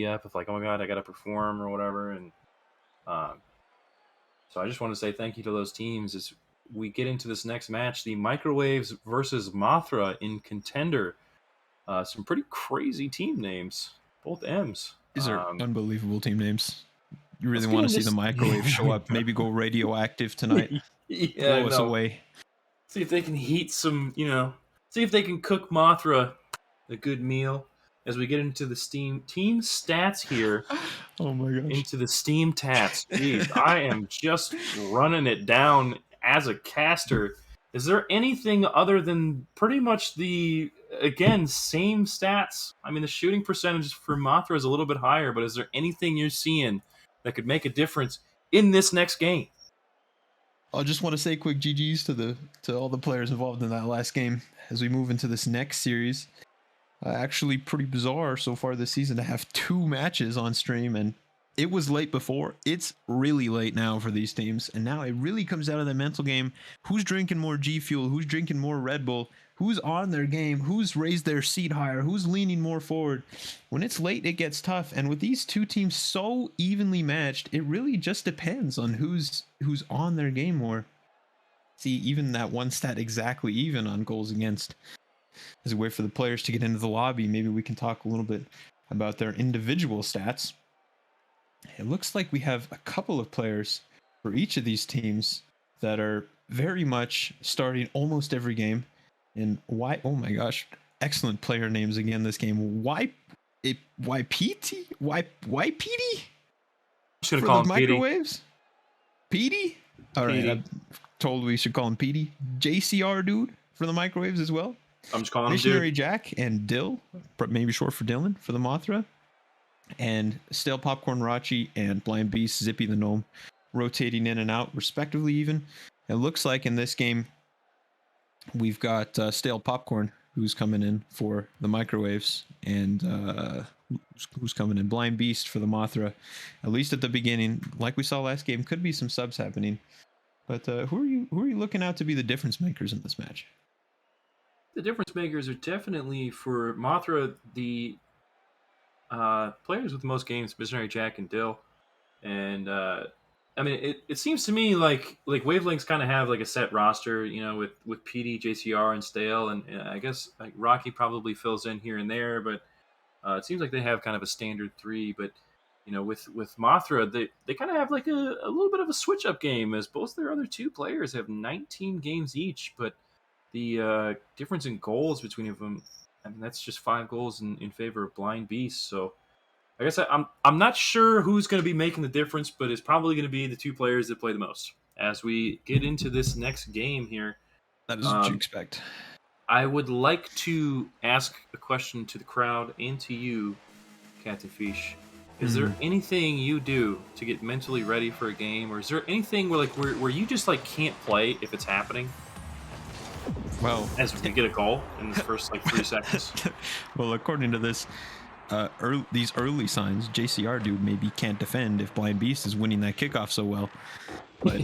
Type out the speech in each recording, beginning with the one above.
up of like, oh my god, I got to perform or whatever. And um, so I just want to say thank you to those teams as we get into this next match, the Microwaves versus Mothra in Contender. Some pretty crazy team names, both M's. These are unbelievable team names. You really let's want to get see into the Microwave show up, maybe go radioactive tonight, Yeah, blow us away. See if they can heat some, see if they can cook Mothra a good meal as we get into the team stats here. Oh my gosh. Into the Steam Tats. Jeez, I am just running it down as a caster. Is there anything other than pretty much the, again, same stats? I mean, the shooting percentage for Mothra is a little bit higher, but is there anything you're seeing that could make a difference in this next game? I just want to say quick GGs to all the players involved in that last game as we move into this next series. Actually pretty bizarre so far this season to have 2 matches on stream, and it was late before. It's really late now for these teams, and now it really comes down to the mental game. Who's drinking more G Fuel? Who's drinking more Red Bull? Who's on their game? Who's raised their seat higher? Who's leaning more forward? When it's late, it gets tough, and with these 2 teams so evenly matched, it really just depends on who's on their game more. See, even that one stat exactly even on goals against. As we wait for the players to get into the lobby, maybe we can talk a little bit about their individual stats. It looks like we have a couple of players for each of these teams that are very much starting almost every game. And oh my gosh, excellent player names again this game. YPT? YPT? Should have called him Microwaves? Petey? All right, I'm told we should call him Petey. JCR dude for the Microwaves as well. I'm just calling him Missionary Jack and Dill, maybe short for Dylan, for the Mothra. And Stale Popcorn Rachi and Blind Beast Zippy the Gnome rotating in and out respectively even. It looks like in this game we've got Stale Popcorn who's coming in for the Microwaves, and who's coming in Blind Beast for the Mothra. At least at the beginning, like we saw last game, could be some subs happening. But who are you looking out to be the difference makers in this match? The difference makers are definitely for Mothra, the players with the most games, Missionary Jack and Dill. And I mean, it seems to me like Wavelengths kind of have like a set roster, with PD, JCR, and Stale, and I guess like Rocky probably fills in here and there, but it seems like they have kind of a standard 3. But with Mothra, they kind of have like a little bit of a switch up game, as both their other 2 players have 19 games each, but the difference in goals between them, I mean, that's just 5 goals in favor of Blind Beast. So I guess I'm not sure who's going to be making the difference, but it's probably going to be the 2 players that play the most. As we get into this next game here, that is what you expect. I would like to ask a question to the crowd and to you, Captain Fish. Is there anything you do to get mentally ready for a game, or is there anything where you just like can't play if it's happening? Well, as we get a goal in the first 3 seconds. Well, according to this, these early signs, JCR dude maybe can't defend if Blind Beast is winning that kickoff so well. But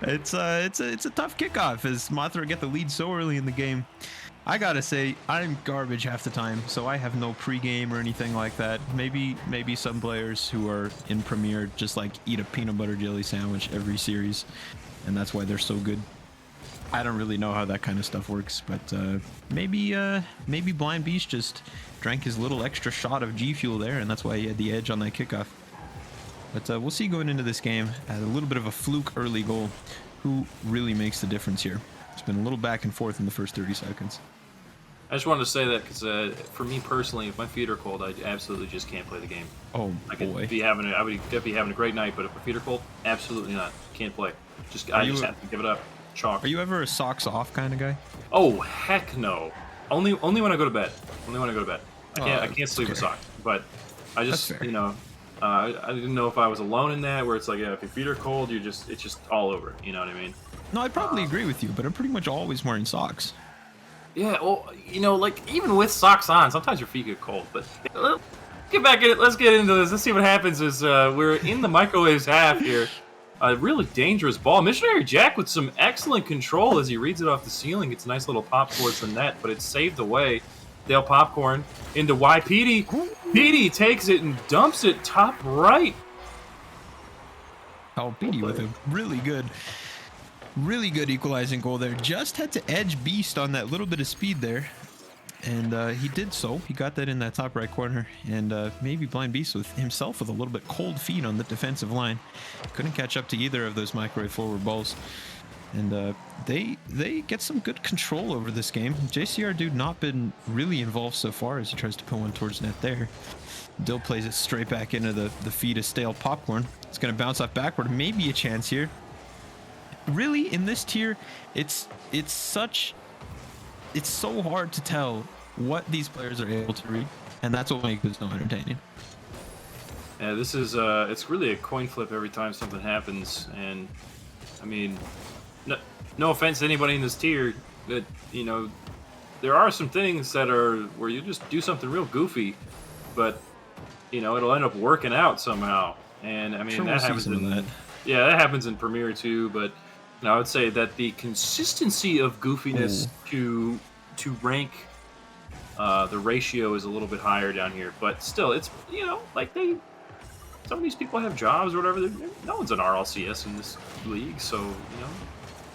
it's a tough kickoff as Mothra get the lead so early in the game. I gotta say, I'm garbage half the time, so I have no pregame or anything like that. Maybe some players who are in Premier just like eat a peanut butter jelly sandwich every series, and that's why they're so good. I don't really know how that kind of stuff works, but maybe Blind Beast just drank his little extra shot of G Fuel there, and that's why he had the edge on that kickoff. But we'll see going into this game at a little bit of a fluke early goal. Who really makes the difference here? It's been a little back and forth in the first 30 seconds. I just wanted to say that because for me personally, if my feet are cold, I absolutely just can't play the game. Oh, I would be having a great night, but if my feet are cold, absolutely not. Can't play. I just have to give it up. Chalk. Are you ever a socks off kind of guy? Oh heck no! Only when I go to bed. Only when I go to bed. I can't sleep with socks. But I just I didn't know if I was alone in that, where it's like, if your feet are cold, it's just all over. You know what I mean? No, I probably agree with you, but I'm pretty much always wearing socks. Yeah, well, even with socks on, sometimes your feet get cold. But get back in it. Let's get into this. Let's see what happens. As we're in the Microwaves half here. A really dangerous ball. Missionary Jack with some excellent control as he reads it off the ceiling. It's a nice little pop towards the net, but it's saved away. Dale Popcorn into Y. Petey. Petey takes it and dumps it top right. Oh, Petey with a really good equalizing goal there. Just had to edge Beast on that little bit of speed there. And he did so. He got that in that top right corner. And maybe Blind Beast with himself with a little bit cold feet on the defensive line. Couldn't catch up to either of those microwave forward balls. And they get some good control over this game. JCR dude not been really involved so far as he tries to put one towards net there. Dill plays it straight back into the feet of Stale Popcorn. It's going to bounce off backward. Maybe a chance here. Really, in this tier, it's so hard to tell what these players are able to read, and that's what makes it so entertaining. Yeah, this is it's really a coin flip every time something happens, and I mean, no offense to anybody in this tier, that there are some things that are where you just do something real goofy, but it'll end up working out somehow. And I mean, sure, that happens in that. Yeah, that happens in Premier too, but I would say that the consistency of goofiness to rank the ratio is a little bit higher down here, but still, it's like some of these people have jobs or whatever. No one's an RLCS in this league, so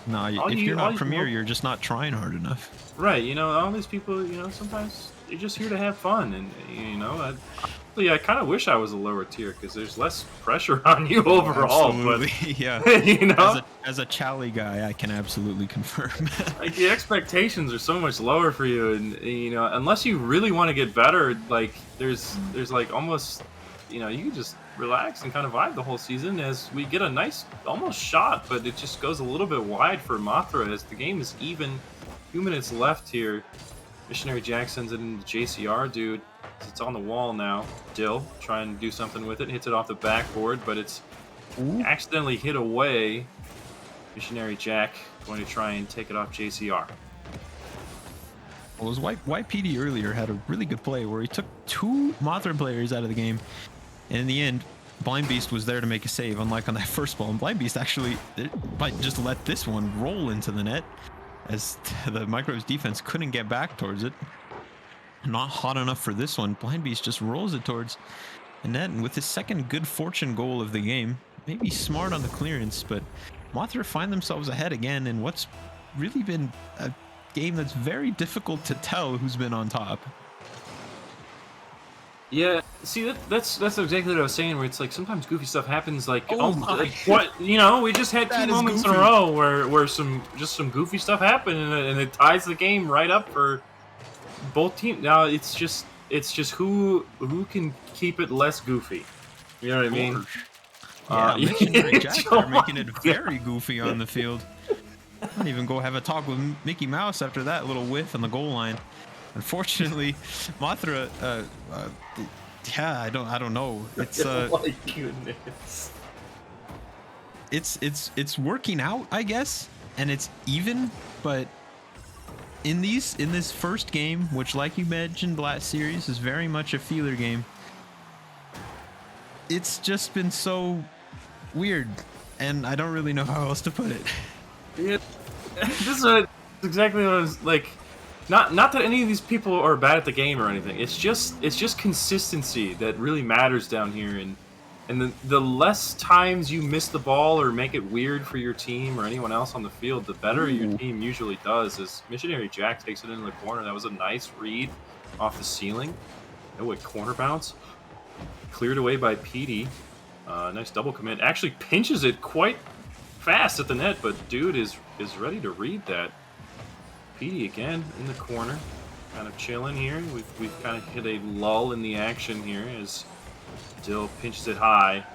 No, if you're not Premier, you're just not trying hard enough. Right, all these people, sometimes they're just here to have fun, and I kind of wish I was a lower tier because there's less pressure on you overall. Absolutely, but, yeah. As a Chally guy, I can absolutely confirm. Like the expectations are so much lower for you, and unless you really want to get better, like there's like almost, you can just relax and kind of vibe the whole season as we get a nice almost shot, but it just goes a little bit wide for Mothra as the game is even. 2 minutes left here. Missionary Jack sends it into JCR, dude. It's on the wall now. Dill trying to do something with it. Hits it off the backboard, but it's accidentally hit away. Missionary Jack going to try and take it off JCR. Well, it was YPD earlier had a really good play where he took 2 Mothra players out of the game. And in the end, Blind Beast was there to make a save, unlike on that first ball. And Blind Beast actually might just let this one roll into the net as the Microwave's defense couldn't get back towards it. Not hot enough for this one. Blind Beast just rolls it towards the net, and with his second good fortune goal of the game, maybe smart on the clearance, but Mothra find themselves ahead again in what's really been a game that's very difficult to tell who's been on top. Yeah, see that's exactly what I was saying. Where it's like sometimes goofy stuff happens. Like, we just had 2 moments goofy in a row where some goofy stuff happened, and it ties the game right up for both teams. Now it's just who can keep it less goofy. You know what I mean? Missionary Jack are making it very goofy on the field. I don't even go have a talk with Mickey Mouse after that little whiff on the goal line. Unfortunately, Mothra, I don't know. It's oh my goodness. It's working out, I guess, and it's even, but in this first game, which, like you mentioned last series, is very much a feeler game, it's just been so weird, and I don't really know how else to put it. Yeah, this is exactly what I was like. Not that any of these people are bad at the game or anything. It's just consistency that really matters down here, and the less times you miss the ball or make it weird for your team or anyone else on the field, the better your team usually does. As Missionary Jack takes it into the corner, that was a nice read off the ceiling. Oh, a corner bounce, cleared away by Petey. Nice double commit. Actually pinches it quite fast at the net, but dude is ready to read that. Petey again in the corner, kind of chilling here. We've kind of hit a lull in the action here as Dill pinches it high.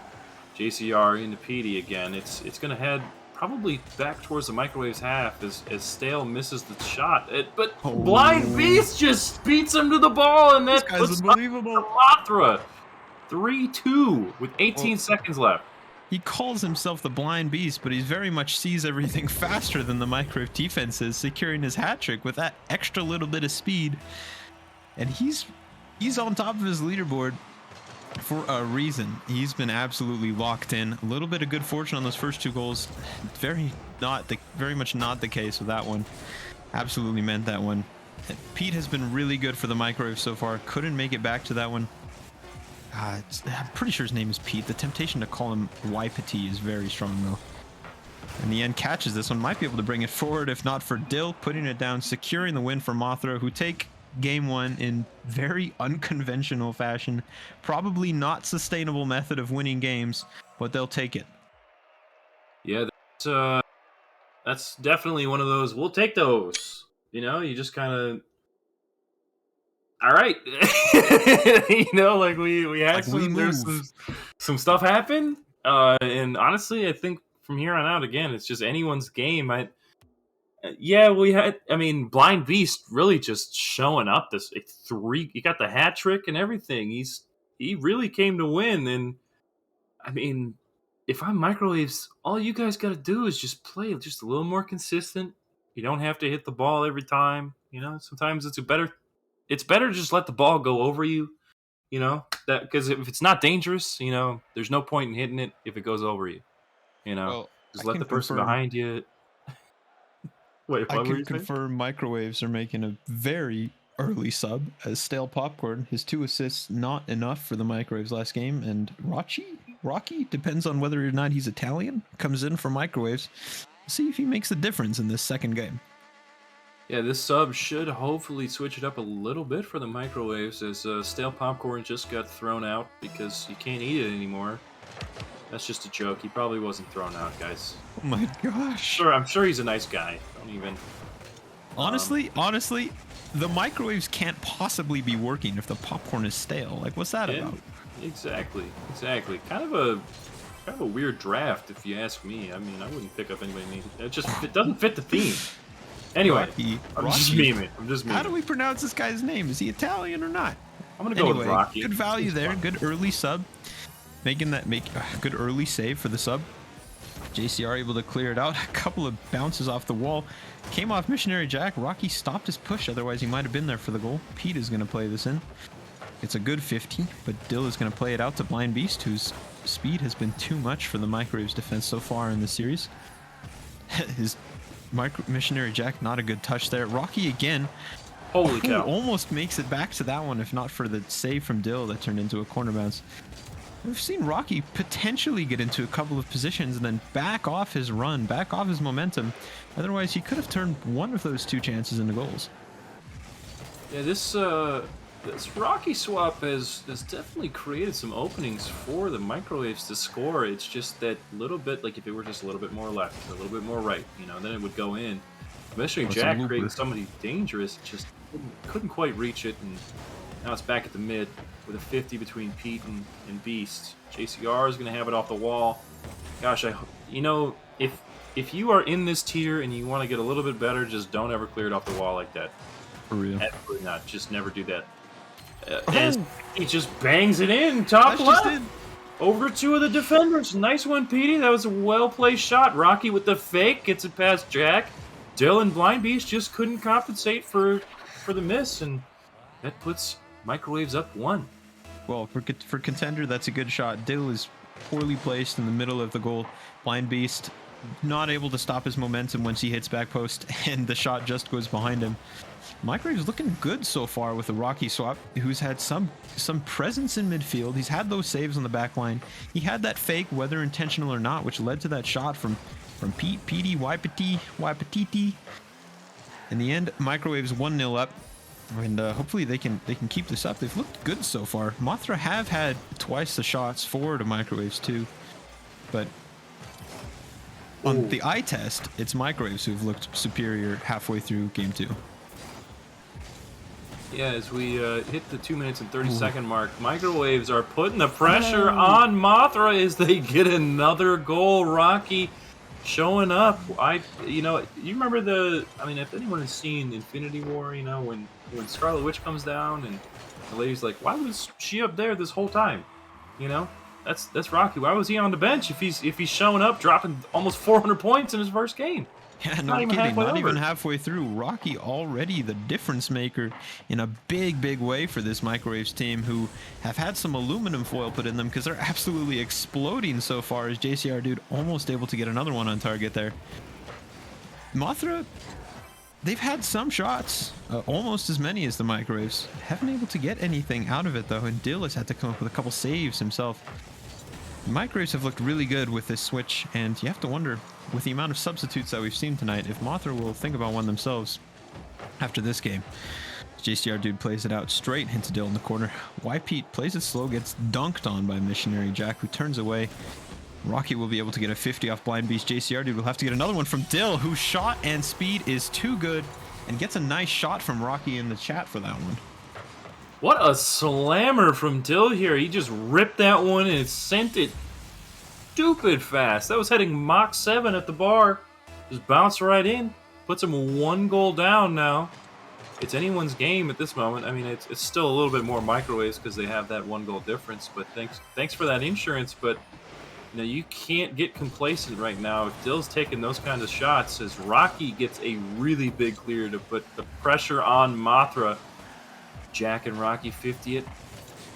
JCR into Petey again. It's going to head probably back towards the Microwave's half as Stale misses the shot. But Blind Beast just beats him to the ball, and that puts unbelievable. Mothra 3-2 with 18 seconds left. He calls himself the Blind Beast, but he very much sees everything faster than the Microwave defense is, securing his hat trick with that extra little bit of speed. And he's on top of his leaderboard for a reason. He's been absolutely locked in. A little bit of good fortune on those first 2 goals. Very much not the case with that one. Absolutely meant that one. Pete has been really good for the microwave so far. Couldn't make it back to that one. I'm pretty sure his name is Pete. The temptation to call him Waipati is very strong, though. In the end, catches this one. Might be able to bring it forward, if not for Dill, putting it down, securing the win for Mothra, who take game one in very unconventional fashion. Probably not sustainable method of winning games, but they'll take it. Yeah, that's definitely one of those. We'll take those. You know, you just kind of. All right, you know, like we had there's some stuff happen, and honestly, I think from here on out, again, it's just anyone's game. I mean, Blind Beast really just showing up. He got the hat trick and everything. He really came to win, and I mean, if I'm Microwaves, all you guys got to do is just play just a little more consistent. You don't have to hit the ball every time. You know, sometimes it's better to just let the ball go over you. You know, that because if it's not dangerous, you know, there's no point in hitting it if it goes over you. You know, Well, just let the person behind you. Wait, I can confirm Microwaves are making a very early sub as Stale Popcorn. His 2 assists not enough for the Microwaves last game, and Rocky depends on whether or not he's Italian. Comes in for Microwaves. See if he makes a difference in this second game. Yeah, this sub should hopefully switch it up a little bit for the Microwaves, as Stale Popcorn just got thrown out because you can't eat it anymore. That's just a joke. He probably wasn't thrown out, guys. Oh my gosh. Sure, I'm sure he's a nice guy. Don't even. Honestly, the Microwaves can't possibly be working if the popcorn is stale. Like, what's that about? Exactly. Kind of a weird draft, if you ask me. I mean, I wouldn't pick up anybody named. It doesn't fit the theme. Anyway, I'm just memeing. How do we pronounce this guy's name? Is he Italian or not? I'm gonna go with Rocky. Good value there. Good early sub. Make good early save for the sub. JCR able to clear it out. A couple of bounces off the wall. Came off Missionary Jack. Rocky stopped his push. Otherwise, he might have been there for the goal. Pete is going to play this in. It's a good 50, but Dill is going to play it out to Blind Beast, whose speed has been too much for the Microwaves defense so far in the series. His Missionary Jack, not a good touch there. Rocky again. Holy cow. Almost makes it back to that one, if not for the save from Dill that turned into a corner bounce. We've seen Rocky potentially get into a couple of positions and then back off his run, back off his momentum. Otherwise, he could have turned one of those 2 chances into goals. Yeah, this Rocky swap has definitely created some openings for the Microwaves to score. It's just that little bit, like if it were just a little bit more left, a little bit more right, you know, then it would go in. Missionary Jack creating somebody dangerous, just couldn't quite reach it, and now it's back at the mid with a 50 between Pete and Beast. JCR is going to have it off the wall. Gosh, you know, if you are in this tier and you want to get a little bit better, just don't ever clear it off the wall like that. For real. Absolutely not. Just never do that. As he just bangs it in, top left. Over 2 of the defenders. Nice one, Petey. That was a well-placed shot. Rocky with the fake gets it past Jack. Dill and Blind Beast just couldn't compensate for the miss, and that puts Microwaves up 1. Well, for Contender, that's a good shot. Dill is poorly placed in the middle of the goal. Blind Beast not able to stop his momentum once he hits back post, and the shot just goes behind him. Microwaves looking good so far with the Rocky swap, who's had some presence in midfield. He's had those saves on the back line. He had that fake, whether intentional or not, which led to that shot from Petey, Waipatiti. In the end, Microwaves 1-0 up. And hopefully they can keep this up. They've looked good so far. Mothra have had twice the shots forward to Microwaves too, but on the eye test, it's Microwaves who've looked superior halfway through game 2. Yeah, as we hit the 2 minutes and 30-second mark, Microwaves are putting the pressure on Mothra as they get another goal. Rocky showing up. You remember if anyone has seen Infinity War, you know, when Scarlet Witch comes down and the lady's like, why was she up there this whole time? You know, that's Rocky. Why was he on the bench if he's showing up, dropping almost 400 points in his first game? Yeah, not even halfway through. Rocky already the difference maker in a big way for this Microwaves team, who have had some aluminum foil put in them because they're absolutely exploding so far, as JCR dude almost able to get another one on target there. Mothra, they've had some shots, almost as many as the Microwaves. Haven't been able to get anything out of it, though, and Dill has had to come up with a couple saves himself. The Microwaves have looked really good with this switch, and you have to wonder, with the amount of substitutes that we've seen tonight, if Mothra will think about one themselves after this game. JCR dude plays it out straight into Dill in the corner. Pete plays it slow, gets dunked on by Missionary Jack, who turns away. Rocky will be able to get a 50 off Blind Beast. JCR dude will have to get another one from Dill, whose shot and speed is too good, and gets a nice shot from Rocky in the chat for that one. What a slammer from Dill here. He just ripped that one and sent it stupid fast. That was heading Mach 7 at the bar. Just bounced right in. Puts him 1 goal down now. It's anyone's game at this moment. I mean, it's still a little bit more Microwaves because they have that 1 goal difference. But thanks for that insurance. But you know, you can't get complacent right now. If Dill's taking those kinds of shots, as Rocky gets a really big clear to put the pressure on Mothra. Jack and Rocky 50 it,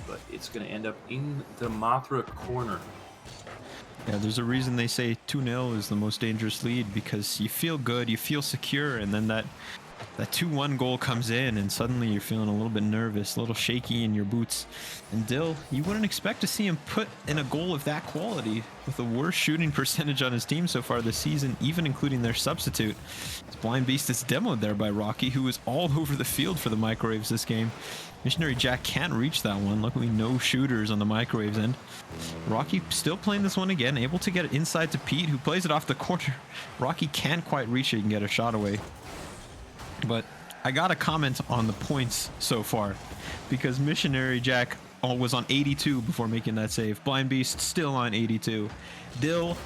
but it's going to end up in the Mothra corner. Yeah, there's a reason they say 2-0 is the most dangerous lead, because you feel good, you feel secure, and then that 2-1 goal comes in, and suddenly you're feeling a little bit nervous, a little shaky in your boots. And Dill, you wouldn't expect to see him put in a goal of that quality, with the worst shooting percentage on his team so far this season, even including their substitute. This Blind Beast is demoed there by Rocky, who was all over the field for the Microwaves this game. Missionary Jack can't reach that one. Luckily, no shooters on the Microwaves end. Rocky still playing this one again, able to get it inside to Pete, who plays it off the corner. Rocky can't quite reach it and get a shot away. But I got to comment on the points so far, because Missionary Jack was on 82 before making that save. Blind Beast still on 82. Dill,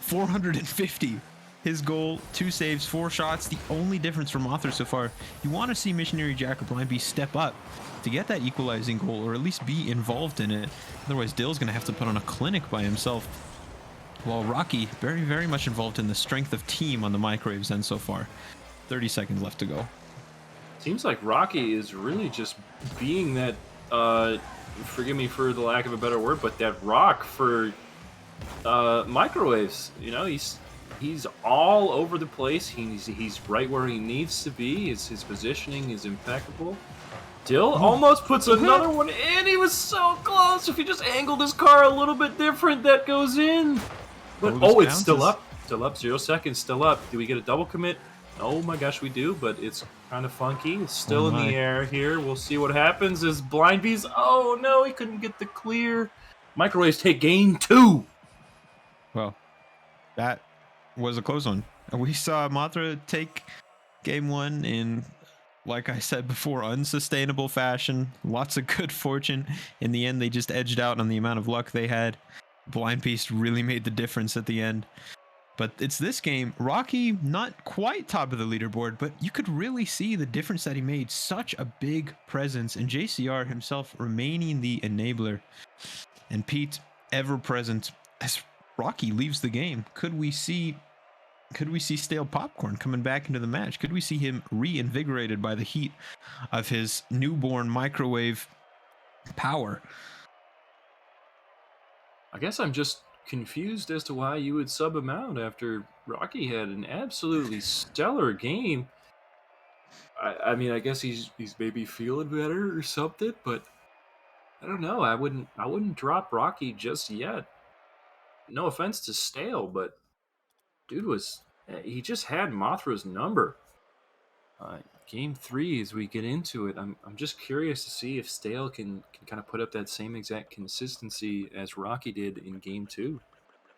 450. His goal, 2 saves, 4 shots. The only difference for Mothra so far, you want to see Missionary Jack or Blind Beast step up to get that equalizing goal, or at least be involved in it. Otherwise, Dill's going to have to put on a clinic by himself. While Rocky, very, very much involved in the strength of team on the Microwaves end so far. 30 seconds left to go. Seems like Rocky is really just being that, forgive me for the lack of a better word, but that rock for Microwaves. You know, he's all over the place. He's right where he needs to be. His positioning is impeccable. Dill almost puts another one in. He was so close. If he just angled his car a little bit different, that goes in. But it's still up. Still up. 0 seconds. Still up. Do we get a double commit? Oh my gosh, we do, but it's kind of funky. It's still in the air here. We'll see what happens as Blind Beast. Oh no, he couldn't get the clear. Microwaves take game 2. Well, that was a close one. We saw Mothra take game 1 in, like I said before, unsustainable fashion. Lots of good fortune. In the end, they just edged out on the amount of luck they had. Blind Beast really made the difference at the end. But it's this game, Rocky not quite top of the leaderboard, but you could really see the difference that he made. Such a big presence, and JCR himself remaining the enabler. And Pete ever present as Rocky leaves the game. Could we see stale popcorn coming back into the match? Could we see him reinvigorated by the heat of his newborn Microwave power? I guess I'm just confused as to why you would sub him out after Rocky had an absolutely stellar game. I mean, I guess he's maybe feeling better or something, but I don't know. I wouldn't drop Rocky just yet. No offense to Stale, but dude he just had Mothra's number. Game 3, as we get into it, I'm just curious to see if Stale can kind of put up that same exact consistency as Rocky did in Game 2.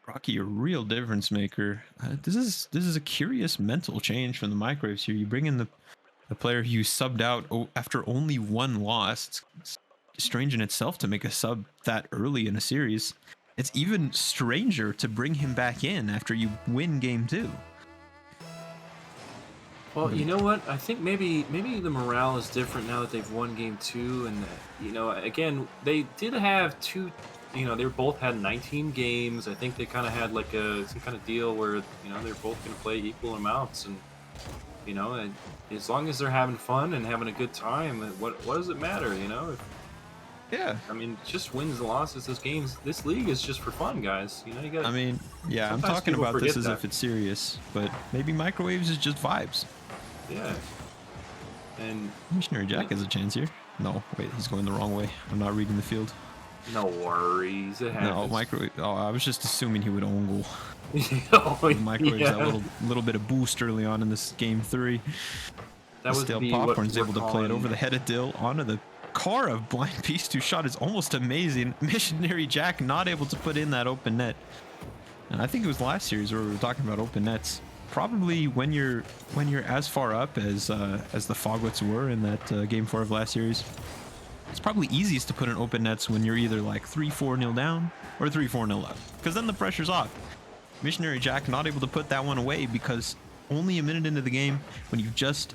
Rocky, a real difference maker. This is a curious mental change from the Microwaves here. You bring in the player who you subbed out after only 1 loss. It's strange in itself to make a sub that early in a series. It's even stranger to bring him back in after you win Game 2. Well, you know what? I think maybe the morale is different now that they've won Game 2, and you know, again, they did have 2. You know, they both had 19 games. I think they kind of had like some kind of deal where, you know, they're both going to play equal amounts, and you know, and as long as they're having fun and having a good time, what does it matter? You know? Yeah. I mean, just wins and losses. This league is just for fun, guys. You know, you got. I mean, yeah, I'm talking about this as if it's serious, but maybe Microwaves is just vibes. Yeah. And Missionary Jack has a chance here. No, wait, he's going the wrong way. I'm not reading the field. no worries, it happens. No, microwave. Oh, I was just assuming he would own goal. Oh, The microwaves yeah. that little bit of boost early on in this game 3. That would Stale be what Popcorn's we're able to play it calling- over the head of Dill onto the car of Blind Beast, whose shot is almost amazing. Missionary Jack not able to put in that open net. And I think it was last series where we were talking about open nets. Probably when you're as far up as the Foglets were in that game 4 of last series, it's probably easiest to put in open nets when you're either like 3-4-0 down or 3-4-0 up, because then the pressure's off. Missionary Jack not able to put that one away because only a minute into the game, when you just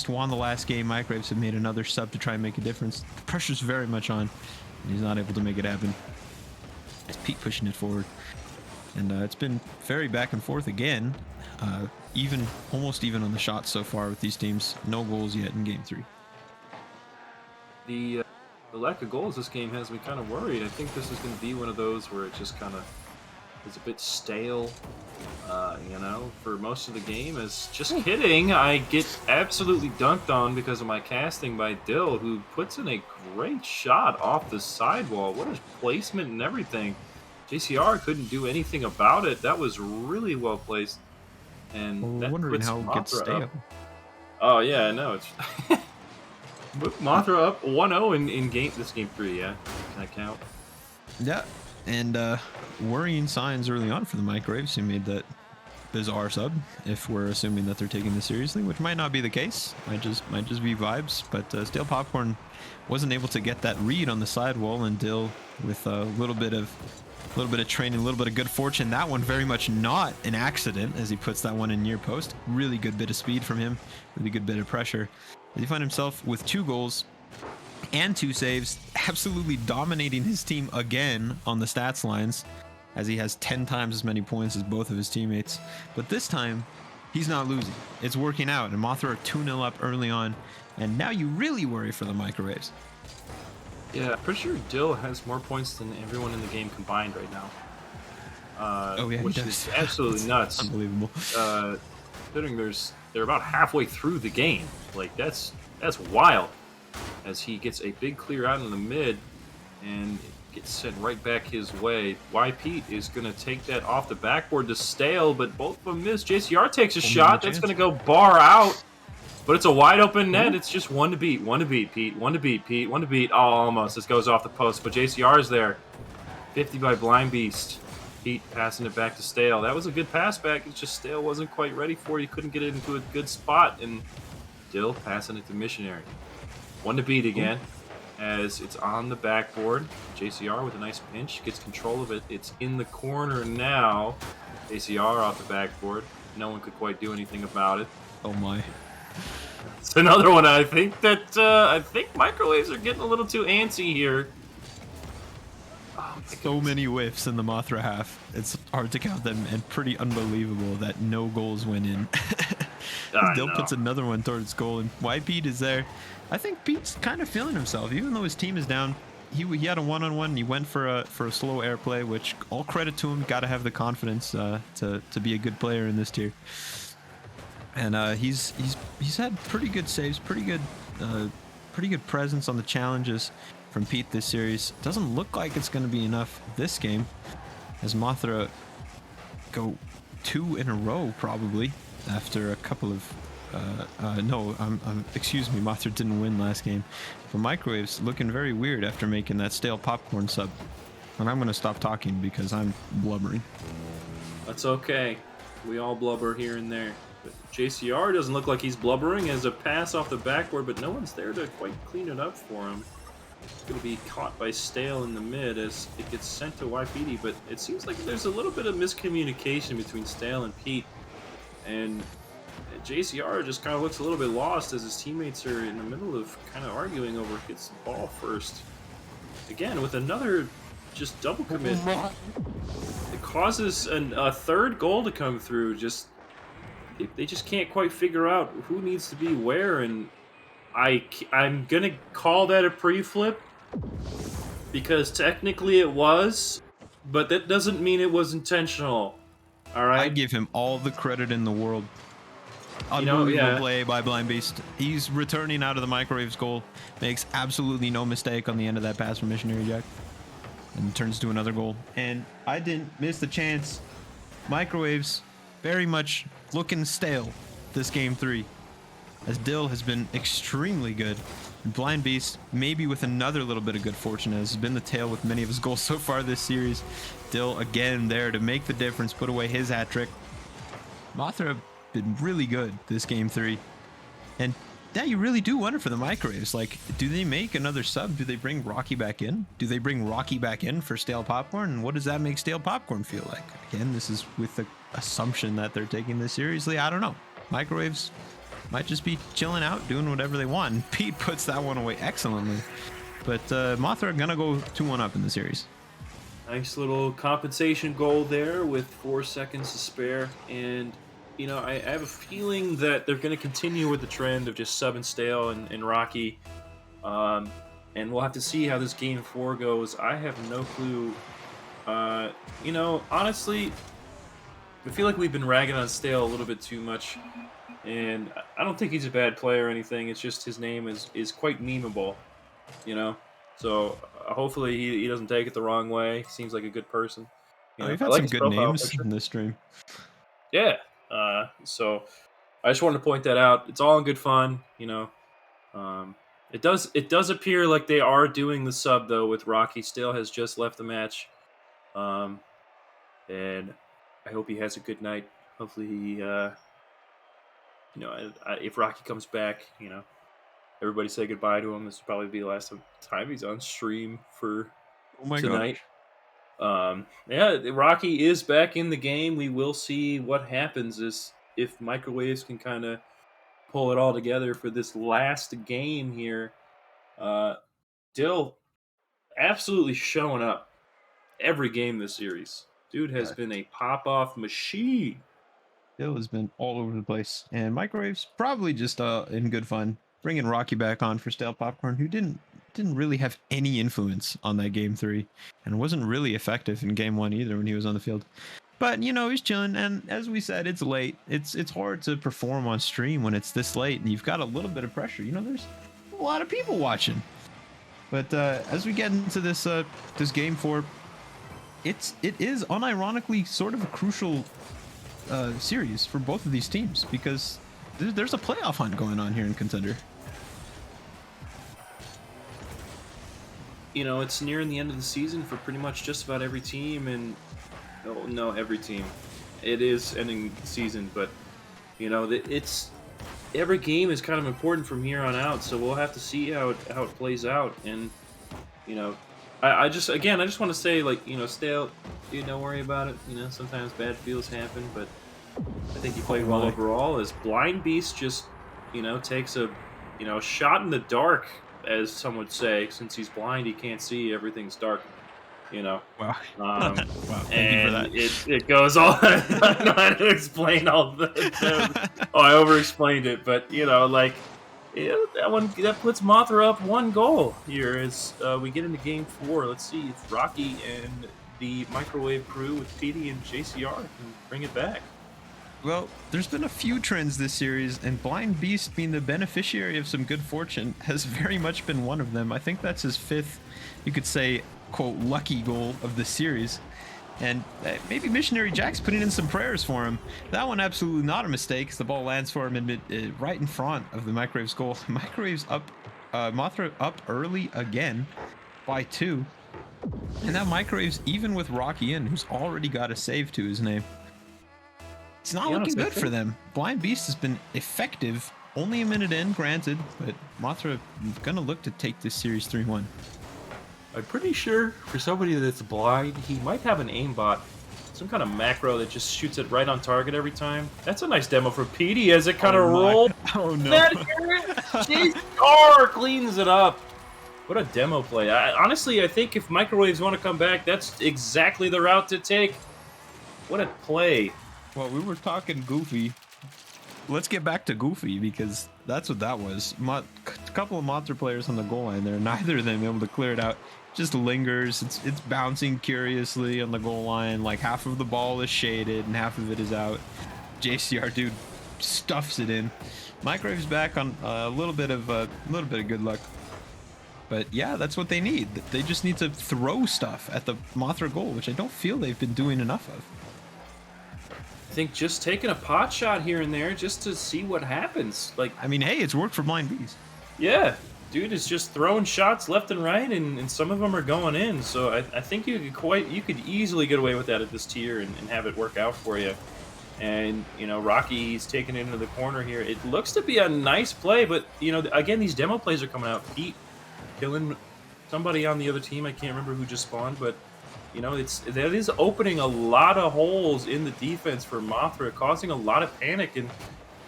won the last game, Microwaves have made another sub to try and make a difference. The pressure's very much on, and he's not able to make it happen. It's Pete pushing it forward, and it's been very back and forth again. Almost even on the shots so far with these teams. No goals yet in game 3. The lack of goals this game has me kind of worried. I think this is going to be one of those where it just kind of is a bit stale, for most of the game. Just kidding. I get absolutely dunked on because of my casting by Dill, who puts in a great shot off the sidewall. What his placement and everything. JCR couldn't do anything about it. That was really well placed. And We're wondering how it gets Mothra stale. up. Oh, yeah, I know. It's Mothra up 1-0 in this game 3, yeah? Can I count? Yeah, and worrying signs early on for the Microwaves, who made that bizarre sub, if we're assuming that they're taking this seriously, which might not be the case. Might just be vibes. But Stale Popcorn wasn't able to get that read on the sidewall, and Dill with a little bit of training, a little bit of good fortune. That one very much not an accident, as he puts that one in near post. Really good bit of speed from him, really good bit of pressure. He find himself with 2 goals and 2 saves, absolutely dominating his team again on the stats lines, as he has 10 times as many points as both of his teammates. But this time, he's not losing. It's working out, and Mothra are 2-0 up early on, and now you really worry for the Microwaves. Yeah, I'm pretty sure Dill has more points than everyone in the game combined right now. Oh yeah, which he does. is absolutely nuts. Unbelievable. Considering they're about halfway through the game. Like that's wild. As he gets a big clear out in the mid, and it gets sent right back his way. Pete is gonna take that off the backboard to Stale, but both of them miss. JCR takes a shot. That's gonna go bar out. But it's a wide open net. It's just one to beat, Pete. One to beat, Pete. One to beat. Oh, almost. This goes off the post. But JCR is there. 50 by Blind Beast. Pete passing it back to Stale. That was a good pass back. It's just Stale wasn't quite ready for it. He couldn't get it into a good spot. And Dill passing it to Missionary. One to beat again. As it's on the backboard. JCR with a nice pinch. Gets control of it. It's in the corner now. JCR off the backboard. No one could quite do anything about it. Oh my. It's another one. I think Microwaves are getting a little too antsy here. Oh, So many whiffs in the Mothra half. It's hard to count them, and pretty unbelievable that no goals went in. Dill puts another one towards goal, and Pete is there. I think Pete's kind of feeling himself, even though his team is down. He had a one-on-one. And he went for a slow airplay, which all credit to him. Got to have the confidence to be a good player in this tier. And he's had pretty good saves, pretty good presence on the challenges from Pete this series. Doesn't look like it's going to be enough this game, as Mothra go 2 in a row probably after a couple of. Excuse me, Mothra didn't win last game. But Microwaves looking very weird after making that Stale Popcorn sub. And I'm going to stop talking because I'm blubbering. That's okay. We all blubber here and there. But JCR doesn't look like he's blubbering as a pass off the backboard, but no one's there to quite clean it up for him. It's going to be caught by Stale in the mid as it gets sent to YPD, but it seems like there's a little bit of miscommunication between Stale and Pete. And JCR just kind of looks a little bit lost as his teammates are in the middle of kind of arguing over who gets the ball first. Again, with another just double commit. It causes a third goal to come through. They just can't quite figure out who needs to be where, and I'm gonna call that a pre-flip because technically it was, but that doesn't mean it was intentional. All right. I give him all the credit in the world. Unbelievable yeah. play by Blind Beast. He's returning out of the Microwaves goal. Makes absolutely no mistake on the end of that pass from Missionary Jack. And turns to another goal. And I didn't miss the chance. Microwaves very much looking stale this game 3. As Dill has been extremely good. And Blind Beast, maybe with another little bit of good fortune, has been the tail with many of his goals so far this series. Dill again there to make the difference, put away his hat trick. Mothra been really good this game 3. And yeah, you really do wonder for the Microwaves. Like, do they make another sub? Do they bring Rocky back in? Do they bring Rocky back in for Stale Popcorn? And what does that make Stale Popcorn feel like? Again, this is with the assumption that they're taking this seriously. I don't know. Microwaves might just be chilling out, doing whatever they want. And Pete puts that one away excellently. But Mothra are going to go 2-1 up in the series. Nice little compensation goal there with 4 seconds to spare. And, I have a feeling that they're going to continue with the trend of just subbing Stale and Rocky. And we'll have to see how this game 4 goes. I have no clue. Honestly, I feel like we've been ragging on Stale a little bit too much. And I don't think he's a bad player or anything. It's just his name is quite memeable, So hopefully he doesn't take it the wrong way. He seems like a good person. We've had some good names in this stream. Yeah. So I just wanted to point that out. It's all in good fun, It does appear like they are doing the sub though with Rocky. Stale has just left the match, and I hope he has a good night. Hopefully he, if Rocky comes back, everybody say goodbye to him. This will probably be the last time he's on stream for tonight. Yeah, Rocky is back in the game. We will see what happens if Microwaves can kind of pull it all together for this last game here. Dill absolutely showing up every game this series. Dude has been a pop-off machine. Dill has been all over the place. And Microwaves probably just in good fun. Bringing Rocky back on for Stale Popcorn, who didn't really have any influence on that game 3 and wasn't really effective in game 1 either when he was on the field. But he's chilling, and as we said, it's late. It's hard to perform on stream when it's this late and you've got a little bit of pressure. There's a lot of people watching. But as we get into this game 4, it is unironically sort of a crucial series for both of these teams because there's a playoff hunt going on here in Contender. It's nearing the end of the season for pretty much just about every team, and no, every team. It is ending the season, but it's every game is kind of important from here on out. So we'll have to see how it plays out, and I just want to say, Stale, dude, don't worry about it. Sometimes bad feels happen, but I think he played well overall. As Blind Beast just takes a shot in the dark, as some would say. Since he's blind, he can't see. Everything's dark. Wow. Wow. Thank and you for that. It goes all. I don't know how to explain all the I over-explained it, but that puts Mothra up 1 goal here as we get into game 4. Let's see if Rocky and the Microwave crew with PD and JCR can bring it back. Well, there's been a few trends this series, and Blind Beast being the beneficiary of some good fortune has very much been one of them. I think that's his 5th, you could say, quote, lucky goal of the series. And maybe Missionary Jack's putting in some prayers for him. That one absolutely not a mistake, because the ball lands for him right in front of the Microwaves goal. Microwaves up, Mothra up early again by 2. And that Microwaves, even with Rocky in, who's already got a save to his name, it's not looking good for them. Blind Beast has been effective, only a minute in, granted, but Mothra gonna look to take this series 3-1. I'm pretty sure for somebody that's blind, he might have an aimbot, some kind of macro that just shoots it right on target every time. That's a nice demo for PD as it kind of rolls. Oh no! JCR cleans it up. What a demo play! Honestly, I think if Microwaves want to come back, that's exactly the route to take. What a play! Well, we were talking Goofy. Let's get back to Goofy because that's what that was. A couple of Mothra players on the goal line there. Neither of them able to clear it out. Just lingers. It's bouncing curiously on the goal line. Like half of the ball is shaded and half of it is out. JCR, dude, stuffs it in. Microwave's back on a little bit of good luck. But yeah, that's what they need. They just need to throw stuff at the Mothra goal, which I don't feel they've been doing enough of. I think just taking a pot shot here and there just to see what happens. Like, I mean, hey, it's worked for Blind Beast. yeah, dude is just throwing shots left and right, and some of them are going in. So I think you could easily get away with that at this tier and have it work out for you. And, you know, Rocky's taking it into the corner here. It looks to be a nice play, but, you know, again, these demo plays are coming out. Pete killing somebody on the other team. I can't remember who just spawned, but, you know, that is opening a lot of holes in the defense for Mothra, causing a lot of panic. And,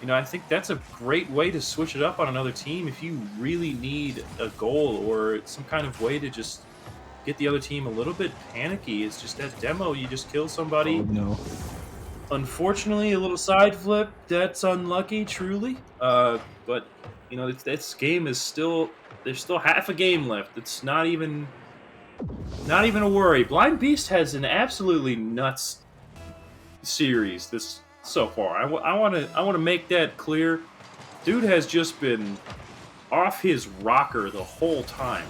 you know, I think that's a great way to switch it up on another team if you really need a goal or some kind of way to just get the other team a little bit panicky. It's just that demo, you just kill somebody. Oh, no. Unfortunately, a little side flip. That's unlucky, truly. But you know, this game is still. There's still half a game left. It's not even a worry. Blind Beast has an absolutely nuts series this so far. I want to make that clear. Dude has just been off his rocker the whole time.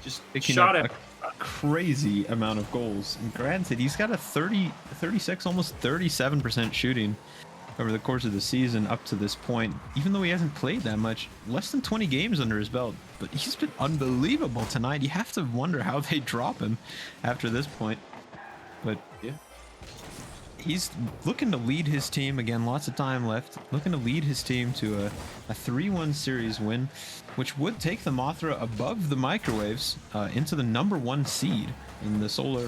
Just Picking shot up at. a crazy amount of goals. And granted, he's got a 36, almost 37% shooting over the course of the season up to this point. Even though he hasn't played that much, less than 20 games under his belt. But he's been unbelievable tonight. You have to wonder how they drop him after this point. But Yeah. he's looking to lead his team again. Lots of time left. Looking to lead his team to a 3-1 series win, which would take the Mothra above the Microwaves into the #1 seed in the Solar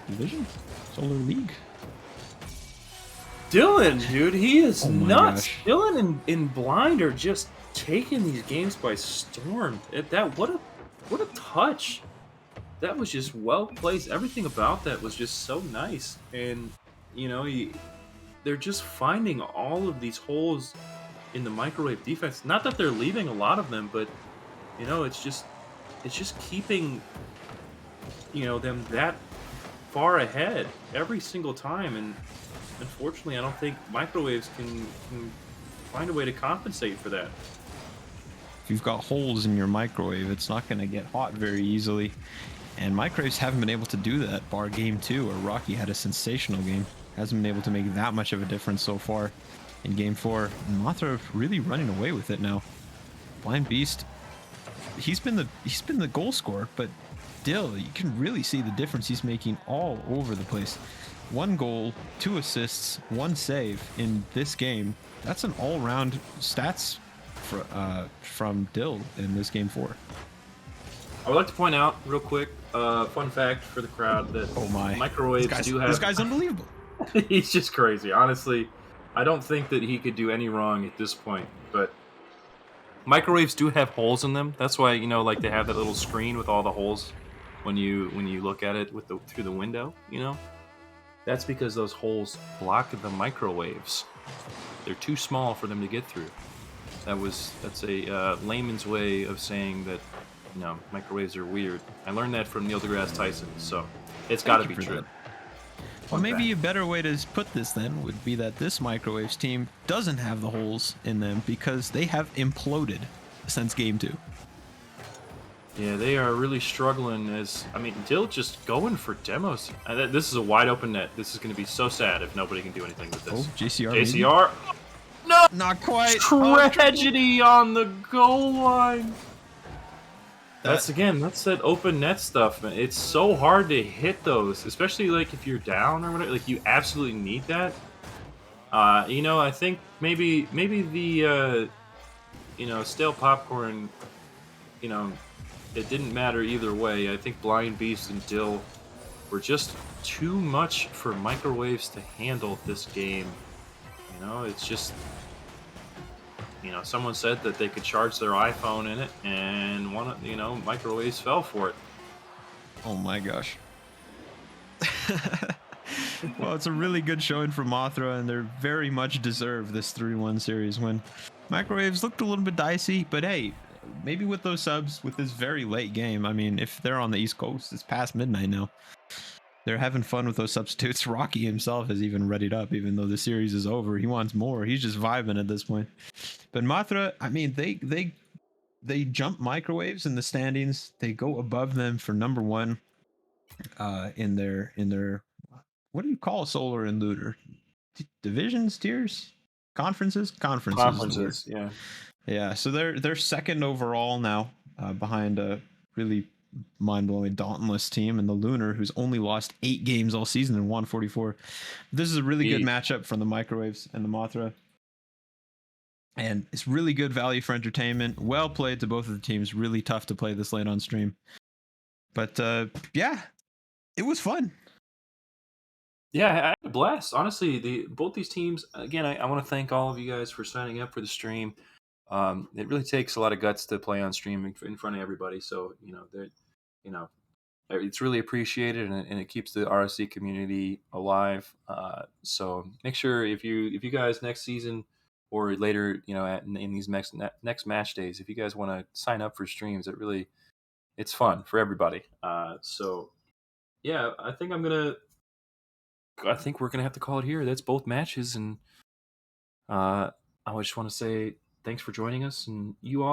Division, Solar League. Dylan, dude, he is Oh my nuts. gosh. Dylan and Blind are just taking these games by storm. What a touch. That was just well placed. Everything about that was just so nice. And you know, they're just finding all of these holes in the Microwave defense. Not that they're leaving a lot of them, but you know, it's just keeping, you know, them that far ahead every single time. And unfortunately, I don't think Microwaves can find a way to compensate for that. If you've got holes in your microwave, it's not going to get hot very easily. And Microwaves haven't been able to do that, bar game 2, where Rocky had a sensational game. Hasn't been able to make that much of a difference so far in game 4. And Mothra really running away with it now. Blind Beast, he's been the goal scorer, but Dill, you can really see the difference he's making all over the place. 1 goal, 2 assists, 1 save in this game. That's an all-round stats from Dill in this game 4. I would like to point out real quick, fun fact for the crowd that Microwaves do have. This guy's unbelievable. He's just crazy. Honestly, I don't think that he could do any wrong at this point. But Microwaves do have holes in them. That's why, you know, like they have that little screen with all the holes when you look at it through the window. You know, that's because those holes block the microwaves. They're too small for them to get through. That's a layman's way of saying that. No, microwaves are weird. I learned that from Neil deGrasse Tyson, so it's got to be true. Well, maybe a better way to put this then would be that this Microwaves team doesn't have the holes in them because they have imploded since game 2. Yeah, they are really struggling. Dill just going for demos. This is a wide open net. This is going to be so sad if nobody can do anything with this. Oh, JCR. JCR. No, not quite. Tragedy on the goal line. That's that open net stuff, man. It's so hard to hit those, especially like if you're down or whatever. Like you absolutely need that. You know, I think maybe the you know, stale popcorn, you know, it didn't matter either way. I think Blind Beast and Dill were just too much for Microwaves to handle this game. You know, it's just. You know, someone said that they could charge their iPhone in it, and Microwaves fell for it. Oh my gosh. Well, it's a really good showing for Mothra, and they're very much deserve this 3-1 series win. Microwaves looked a little bit dicey, but hey, maybe with those subs, with this very late game, I mean, if they're on the East Coast, it's past midnight now. they're having fun with those substitutes. Rocky himself has even readied up, even though the series is over. He wants more. He's just vibing at this point. But Mothra, I mean, they jump microwaves in the standings. They go above them for number one in their what do you call solar and looter? Divisions, tiers, conferences is the word. Conferences, yeah. Yeah, so they're second overall now, behind a really mind-blowing Dauntless team and the Lunar, who's only lost 8 games all season and won 44. This is a really good matchup from the Microwaves and the Mothra, and it's really good value for entertainment. Well played to both of the teams. Really tough to play this late on stream, but yeah, it was fun. Yeah, I had a blast. Honestly, both these teams. Again, I want to thank all of you guys for signing up for the stream. It really takes a lot of guts to play on stream in front of everybody. So you know, it's really appreciated, and it keeps the RSC community alive. So make sure if you guys next season or later, in these next match days, if you guys want to sign up for streams, it's fun for everybody. So yeah, I think we're gonna have to call it here. That's both matches, and I just want to say thanks for joining us, and you all